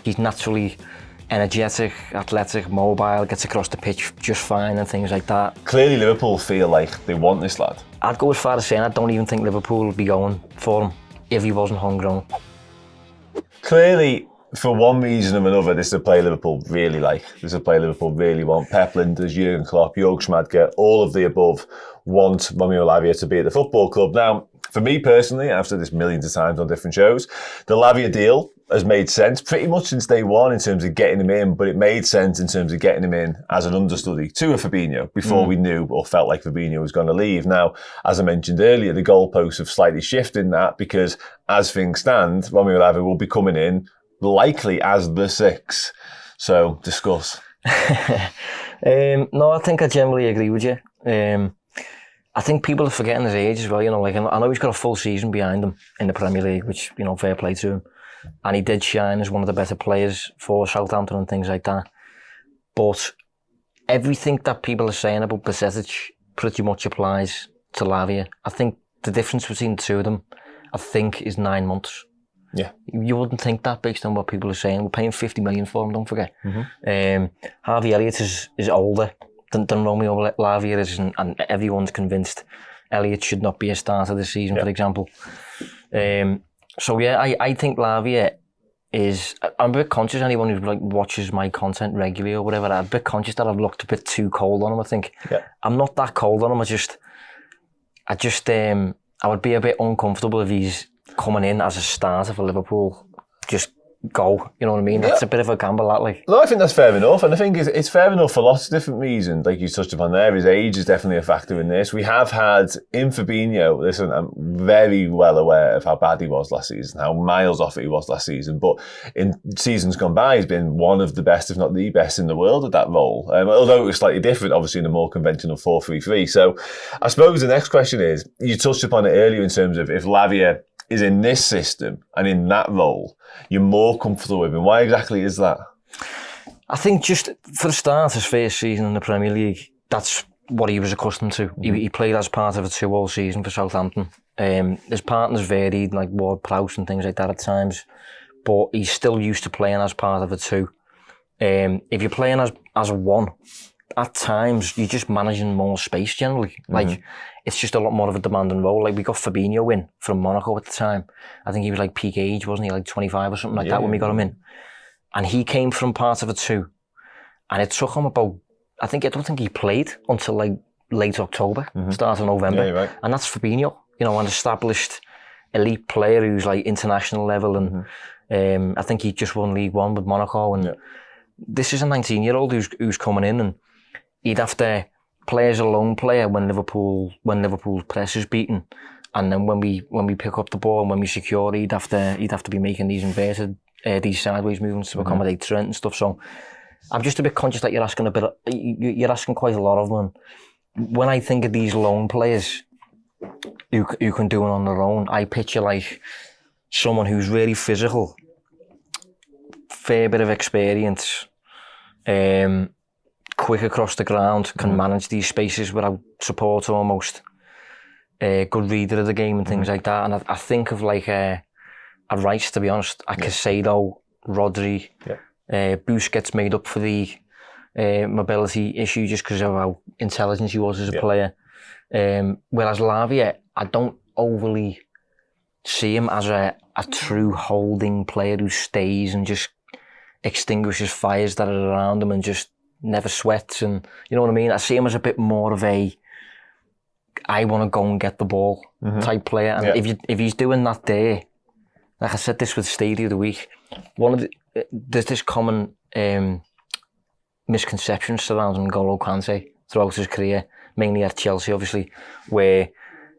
He's naturally energetic, athletic, mobile, gets across the pitch just fine and things like that. Clearly Liverpool feel like they want this lad. I'd go as far as saying I don't even think Liverpool would be going for him if he wasn't homegrown. Clearly, for one reason or another, this is a player Liverpool really like. This is a player Liverpool really want. Pep Linders, Jurgen Klopp, Jörg Schmadtke, all of the above want Romeo Lavia to be at the football club. Now, for me personally, I've said this millions of times on different shows, the Lavia deal has made sense pretty much since day one in terms of getting him in, but it made sense in terms of getting him in as an understudy to a Fabinho before we knew or felt like Fabinho was going to leave. Now, as I mentioned earlier, the goalposts have slightly shifted in that because as things stand, Romeo Lavia will be coming in likely as the 6. So, discuss. No, I think I generally agree with you. I think people are forgetting his age as well, you know, like I know he's got a full season behind him in the Premier League, which, you know, fair play to him. And he did shine as one of the better players for Southampton and things like that. But everything that people are saying about Bajcetic pretty much applies to Lavia. I think the difference between the two of them, I think, is 9 months. Yeah. You wouldn't think that based on what people are saying. We're paying 50 million for him, don't forget. Harvey Elliott is older than Romeo Lavia is, and everyone's convinced Elliott should not be a starter this season, for example. So yeah, I think Lavia is. I'm a bit conscious. Anyone who like watches my content regularly or whatever, I'm a bit conscious that I've looked a bit too cold on him. I think I'm not that cold on him. I would be a bit uncomfortable if he's coming in as a starter for Liverpool. Just go, you know what I mean? That's a bit of a gamble, that, like. No, I think that's fair enough, and I think it's fair enough for lots of different reasons. Like you touched upon there, his age is definitely a factor in this. We have had in Fabinho, listen, I'm very well aware of how bad he was last season, how miles off it he was last season, but in seasons gone by, he's been one of the best, if not the best in the world at that role. Although it was slightly different, obviously, in a more conventional 4-3-3. So I suppose the next question is, you touched upon it earlier in terms of if Lavia is in this system and in that role, you're more comfortable with him. Why exactly is that? I think just for the start, his first season in the Premier League, that's what he was accustomed to. He played as part of a 2 all season for Southampton. His partners varied, like Ward-Prowse and things like that at times, but he's still used to playing as part of a 2. If you're playing as a 1, at times you're just managing more space generally. Like, it's just a lot more of a demanding role. Like, we got Fabinho in from Monaco at the time. I think he was like peak age, wasn't he? Like 25 or something like that when we got him in. And he came from part of a 2. And it took him about, I don't think he played until like late October, start of November. Yeah, you're right. And that's Fabinho, you know, an established elite player who's like international level. And I think he just won League One with Monaco. And this is a 19-year-old who's coming in, and he'd have to play as a lone player when Liverpool's press is beaten, and then when we pick up the ball and when we secure, he'd have to be making these inverted, these sideways movements to accommodate Trent and stuff. So I'm just a bit conscious that you're asking quite a lot of them. When I think of these lone players who can do it on their own, I picture like someone who's really physical, fair bit of experience, quick across the ground, can manage these spaces without support almost, good reader of the game and things like that. And I think of like a Rice, to be honest, a Caicedo, Rodri, Busquets made up for the mobility issue just because of how intelligent he was as a player. Whereas Lavia, I don't overly see him as a true holding player who stays and just extinguishes fires that are around him and just never sweats, and you know what I mean? I see him as a bit more of a I want to go and get the ball type player. And if he's doing that there, like I said this with Stady of the week, there's this common misconception surrounding N'Golo Kante throughout his career, mainly at Chelsea obviously, where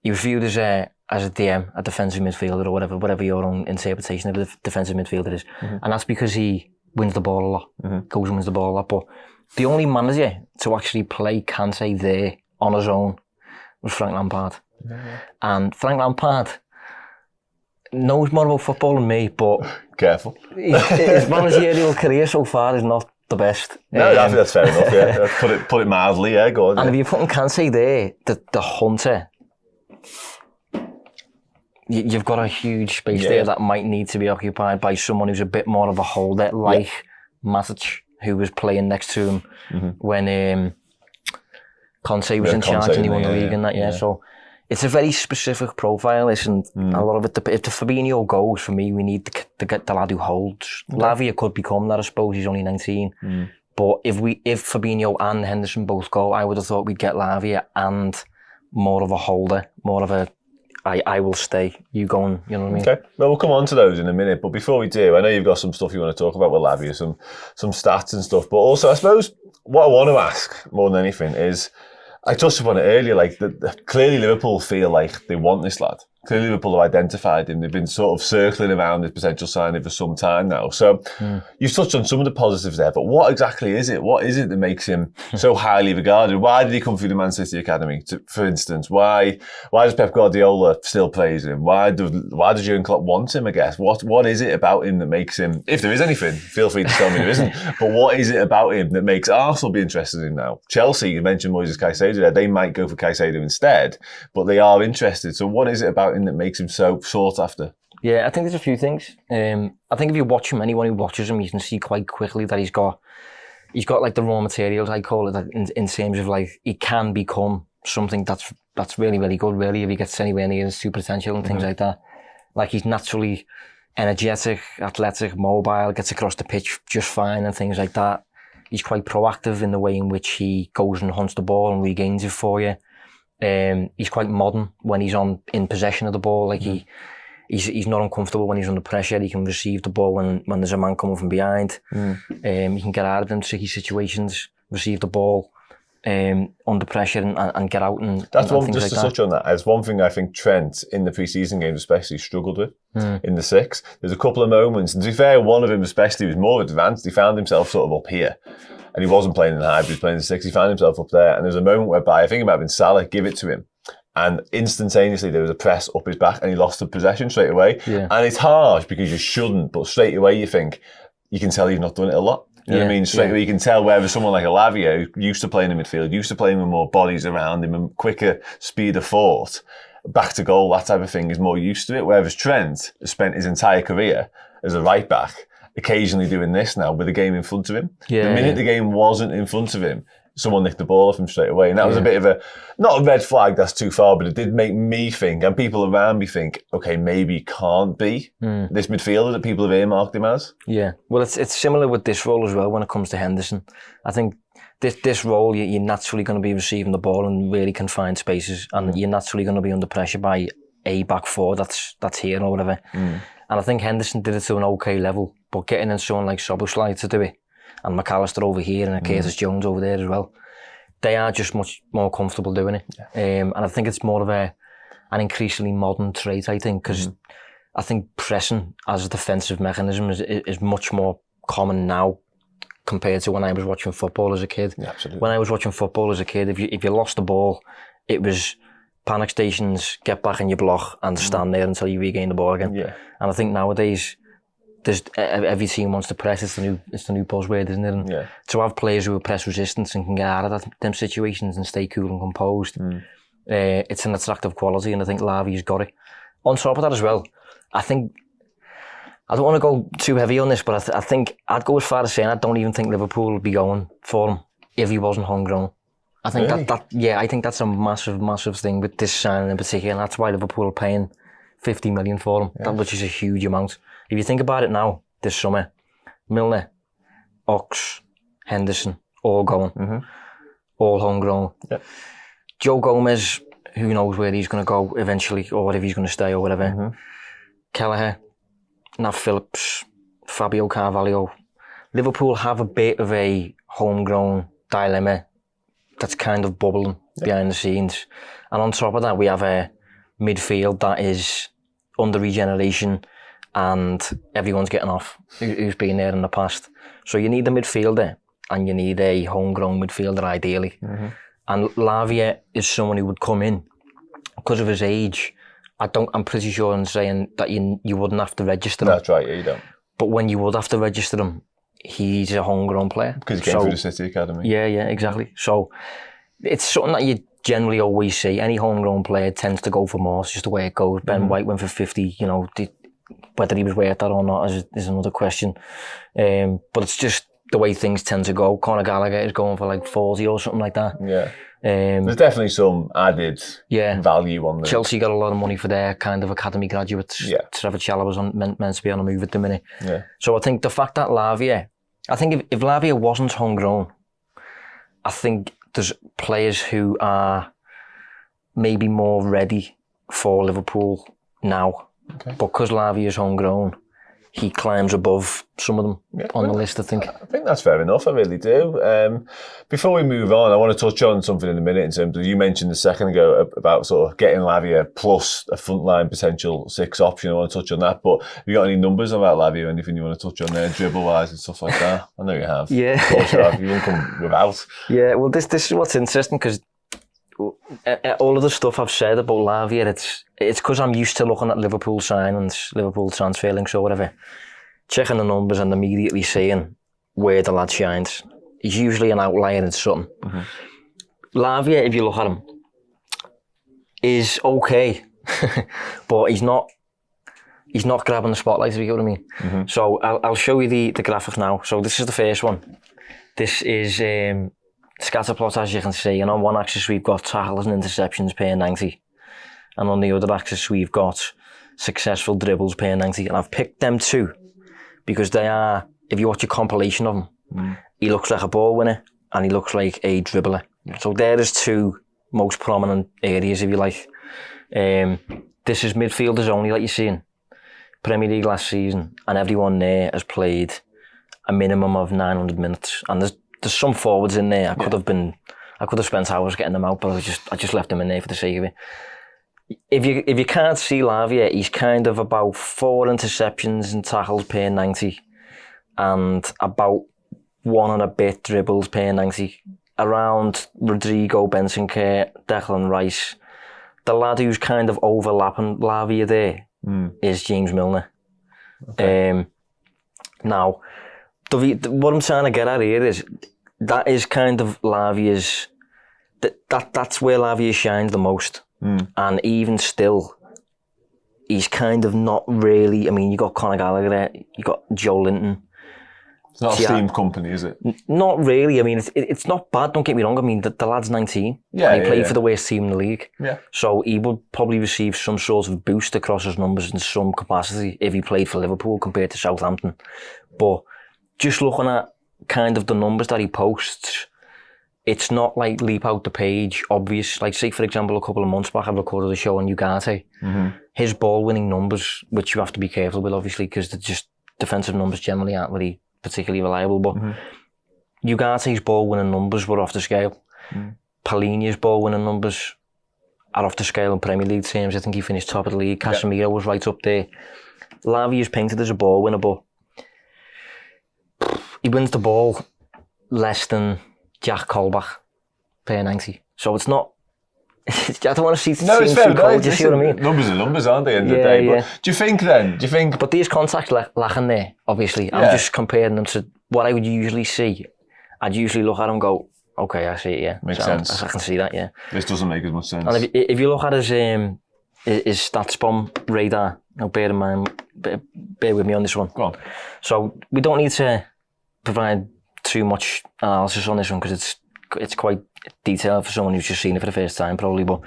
he was viewed as a DM, a defensive midfielder, or whatever your own interpretation of a defensive midfielder is. And that's because he wins the ball a lot, goes and wins the ball a lot. But the only manager to actually play Kante there on his own was Frank Lampard. And Frank Lampard knows more about football than me, but careful. His managerial career so far is not the best. No, I think that's fair enough, yeah. Put it mildly, yeah, go on. And if you're putting Kante there, the hunter, you've got a huge space there that might need to be occupied by someone who's a bit more of a holder, like Matic, who was playing next to him when Conte was in charge and he won the league and that. Yeah, so it's a very specific profile. Listen, a lot of it. If the Fabinho goes, for me, we need to get the lad who holds. Lavia could become that, I suppose. He's only 19. But if Fabinho and Henderson both go, I would have thought we'd get Lavia and more of a holder, more of a I will stay, you go on, you know what I mean? Okay, well, we'll come on to those in a minute, but before we do, I know you've got some stuff you want to talk about with Lavia, some stats and stuff, but also I suppose what I want to ask more than anything is, I touched upon it earlier, like clearly Liverpool feel like they want this lad. Clearly Liverpool have identified him. They've been sort of circling around his potential signing for some time now. So you've touched on some of the positives there, but what exactly is it? What is it that makes him so highly regarded? Why did he come through the Man City Academy, for instance? Why does Pep Guardiola still praise him? Why does Jurgen Klopp want him, I guess? What is it about him that makes him, if there is anything, feel free to tell me there isn't, but what is it about him that makes Arsenal be interested in him now? Chelsea, you mentioned Moises Caicedo there, they might go for Caicedo instead, but they are interested. So what is it about him that makes him so sought after? Yeah, I think there's a few things. I think if you watch him, anyone who watches him, you can see quite quickly that he's got like the raw materials, I call it, in terms of like he can become something that's really, really good, really, if he gets anywhere near his true potential and things like that. Like he's naturally energetic, athletic, mobile, gets across the pitch just fine and things like that. He's quite proactive in the way in which he goes and hunts the ball and regains it for you. He's quite modern when he's in possession of the ball. Like he's not uncomfortable when he's under pressure. He can receive the ball when there's a man coming from behind. He can get out of them tricky situations, receive the ball under pressure and get out and that's and one things just like to touch on that. As one thing I think Trent in the pre-season games especially struggled with in the six. There's a couple of moments, and to be fair, one of them especially was more advanced. He found himself sort of up here. And he wasn't playing in the high, he was playing in the six. He found himself up there. And there's a moment whereby, I think it might have been Salah, give it to him. And instantaneously there was a press up his back and he lost the possession straight away. Yeah. And it's harsh because you shouldn't, but straight away you can tell he's not done it a lot. You know what I mean? Straight away you can tell whether someone like a Lavia, who used to playing in midfield, used to playing with more bodies around him and quicker speed of thought, back to goal, that type of thing, is more used to it. Whereas Trent has spent his entire career as a right back, occasionally doing this now with the game in front of him. The minute the game wasn't in front of him, someone nicked the ball off him straight away. And that was a bit of not a red flag, that's too far, but it did make me think, and people around me think, okay, maybe he can't be this midfielder that people have earmarked him as. Yeah. Well, it's similar with this role as well when it comes to Henderson. I think this role, you're naturally going to be receiving the ball in really confined spaces, and you're naturally going to be under pressure by a back four that's here or whatever. And I think Henderson did it to an okay level, but getting in someone like Szoboszlai to do it, and McAllister over here and Curtis Jones over there as well, they are just much more comfortable doing it. And I think it's more of an increasingly modern trait, I think, because I think pressing as a defensive mechanism is much more common now compared to when I was watching football as a kid. Yeah, absolutely. When I was watching football as a kid, if you lost the ball, it was panic stations, get back in your block and stand there until you regain the ball again. Yeah. And I think nowadays, every team wants to press. It's the new buzzword, isn't it? And to have players who are press resistant and can get out of them situations and stay cool and composed, it's an attractive quality, and I think Lavia's got it. On top of that as well, I think, I don't want to go too heavy on this, but I think I'd go as far as saying I don't even think Liverpool would be going for him if he wasn't homegrown. I think I think that's a massive thing with this signing in particular, and that's why Liverpool are paying 50 million for him, which is a huge amount. If you think about it now, this summer, Milner, Ox, Henderson, all going, all homegrown. Joe Gomez, who knows where he's going to go eventually, or if he's going to stay or whatever. Kelleher, Nav Phillips, Fabio Carvalho. Liverpool have a bit of a homegrown dilemma that's kind of bubbling behind the scenes. And on top of that, we have a midfield that is under regeneration and everyone's getting off who's been there in the past. So you need a midfielder and you need a homegrown midfielder ideally. And Lavia is someone who would come in because of his age. I'm pretty sure in saying that you wouldn't have to register him. That's right, you don't. But when you would have to register him, he's a homegrown player. Because he came through the City Academy. Yeah, exactly. So it's something that you generally always see. Any homegrown player tends to go for more. It's just the way it goes. Ben White went for 50. You know, whether he was worth that or not is another question. But it's just the way things tend to go. Conor Gallagher is going for like 40 or something like that. Yeah. There's definitely some added value on there. Chelsea got a lot of money for their kind of academy graduates. Yeah. Trevor Chalobah's meant to be on a move at the minute. Yeah. So I think the fact that Lavia, I think if Lavia wasn't homegrown, I think there's players who are maybe more ready for Liverpool now. Okay. But because Lavia is homegrown, he climbs above some of them on the list, I think. I think that's fair enough, I really do. Before we move on, I want to touch on something in a minute in terms of, you mentioned a second ago about sort of getting Lavia plus a frontline potential 6 option. I want to touch on that, but have you got any numbers about Lavia, anything you want to touch on there, dribble-wise and stuff like that? I know you have. Yeah. Of course you have. You won't come without. Yeah, well, this is what's interesting, because all of the stuff I've said about Lavia, it's because I'm used to looking at Liverpool signings, Liverpool transfer links or whatever, checking the numbers and immediately seeing where the lad shines. He's usually an outlier in something. Mm-hmm. Lavia, if you look at him, is okay, but he's not grabbing the spotlight, if you get what I mean. Mm-hmm. So I'll show you the graphic now. So this is the first one. This is scatter plot, as you can see, and on one axis we've got tackles and interceptions per 90, and on the other axis we've got successful dribbles per 90, and I've picked them two because they are, if you watch a compilation of them, he looks like a ball winner and he looks like a dribbler. So there is two most prominent areas, if you like. This is midfielders only, like you're seeing. Premier League last season, and everyone there has played a minimum of 900 minutes, and there's some forwards in there. I could have spent hours getting them out, but I just left them in there for the sake of it. If you can't see Lavia, he's kind of about 4 interceptions and tackles per 90, and about 1 and a bit dribbles per 90. Around Rodrigo, Bentancur, Declan Rice, the lad who's kind of overlapping Lavia there is James Milner. Okay. Now, what I'm trying to get at here is that is kind of Lavia's. That's where Lavia shines the most, and even still, he's kind of not really. I mean, you got Conor Gallagher there, you got Joe Linton. It's not a steam company, is it? Not really. I mean, it's not bad. Don't get me wrong. I mean, the lad's 19. Yeah, and he played for the worst team in the league. Yeah. So he would probably receive some sort of boost across his numbers in some capacity if he played for Liverpool compared to Southampton. But just looking at kind of the numbers that he posts, it's not like leap out the page, obvious. Like, say, for example, a couple of months back, I recorded a show on Ugarte. Mm-hmm. His ball-winning numbers, which you have to be careful with, obviously, because they're just defensive numbers generally aren't really particularly reliable, but Ugarte's ball-winning numbers were off the scale. Palhinha's ball-winning numbers are off the scale in Premier League terms. I think he finished top of the league. Casemiro was right up there. Lavia's painted as a ball-winner, but he wins the ball less than Jack Colback per 90. So it's not... I don't want to see it's too cold, do you see what I mean? Numbers are numbers, aren't they, at the end of the day? But do you think... But these contacts lacking there, obviously. I'm just comparing them to what I would usually see. I'd usually look at him and go, okay, I see it, yeah. Makes sense. I can see that, yeah. This doesn't make as much sense. And if you look at his stats bomb radar, now bear in mind, bear with me on this one. Go on. So we don't need to provide too much analysis on this one because it's quite detailed for someone who's just seen it for the first time, probably. But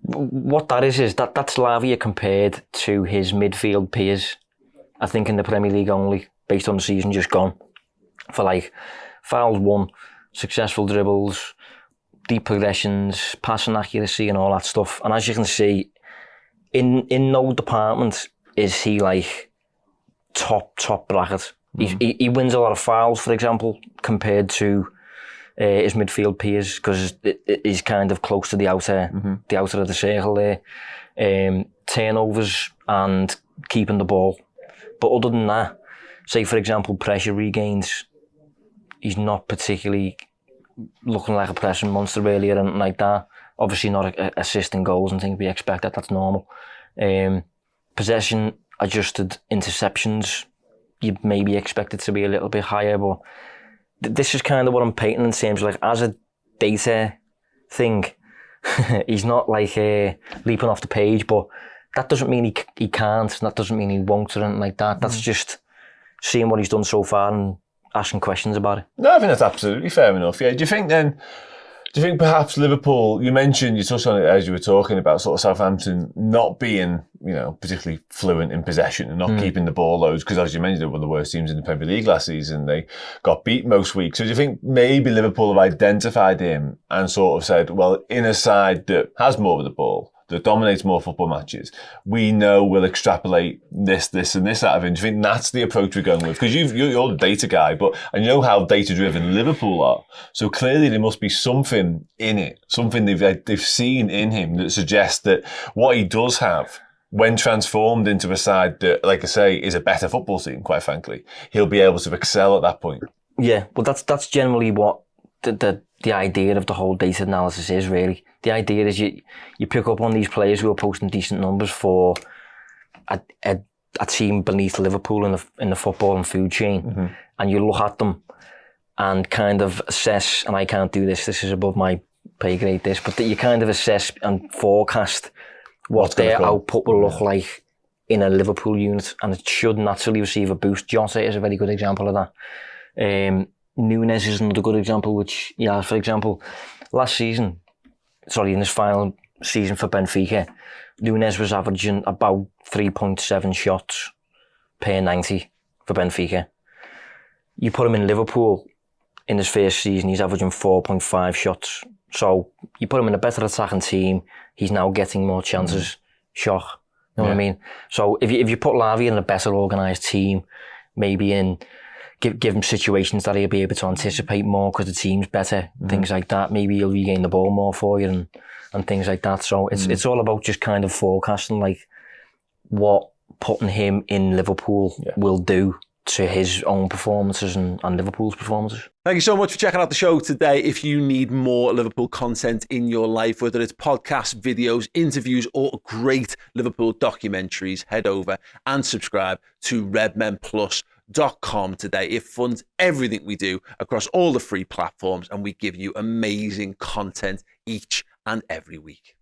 what that is that's Lavia compared to his midfield peers, I think, in the Premier League only, based on the season just gone, for like fouls won, successful dribbles, deep progressions, passing accuracy and all that stuff. And as you can see, in no department is he like top bracket. He wins a lot of fouls, for example, compared to his midfield peers, because he's kind of close to the outer of the circle there. Turnovers and keeping the ball. But other than that, say for example pressure regains, he's not particularly looking like a pressing monster really or anything like that. Obviously not assisting goals and things, we expect that's normal. Possession adjusted interceptions, you'd maybe expect it to be a little bit higher, but this is kind of what I'm painting in terms of like as a data thing. He's not like leaping off the page, but that doesn't mean he can't, and that doesn't mean he won't or anything like that. That's just seeing what he's done so far and asking questions about it. No, I think that's absolutely fair enough. Yeah. Do you think perhaps Liverpool, you touched on it as you were talking about sort of Southampton not being, particularly fluent in possession and not keeping the ball loads, because as you mentioned, they were one of the worst teams in the Premier League last season. They got beat most weeks. So do you think maybe Liverpool have identified him and sort of said, well, in a side that has more of the ball, that dominates more football matches, we know we'll extrapolate this, and this out of him? Do you think that's the approach we're going with? Because you're the data guy, but I know how data-driven Liverpool are. So clearly there must be something in it, something they've seen in him that suggests that what he does have, when transformed into a side that, like I say, is a better football team, quite frankly, he'll be able to excel at that point. Yeah, well, that's generally what the idea of the whole data analysis is, really. The idea is you pick up on these players who are posting decent numbers for a team beneath Liverpool in the football and food chain, and you look at them and kind of assess, and I can't do this is above my pay grade, but that you kind of assess and forecast what their output will look like in a Liverpool unit, and it should naturally receive a boost. Jota is a very good example of that. Nunes is another good example, which, for example, in this final season for Benfica, Nunes was averaging about 3.7 shots per 90 for Benfica. You put him in Liverpool in his first season, he's averaging 4.5 shots. So you put him in a better attacking team, he's now getting more chances. Shock. You know what I mean? So if you put Lavia in a better organised team, maybe give him situations that he'll be able to anticipate more because the team's better, things like that. Maybe he'll regain the ball more for you and things like that. So it's all about just kind of forecasting like what putting him in Liverpool will do to his own performances and Liverpool's performances. Thank you so much for checking out the show today. If you need more Liverpool content in your life, whether it's podcasts, videos, interviews, or great Liverpool documentaries, head over and subscribe to redmenplus.com today. It funds everything we do across all the free platforms, and we give you amazing content each and every week.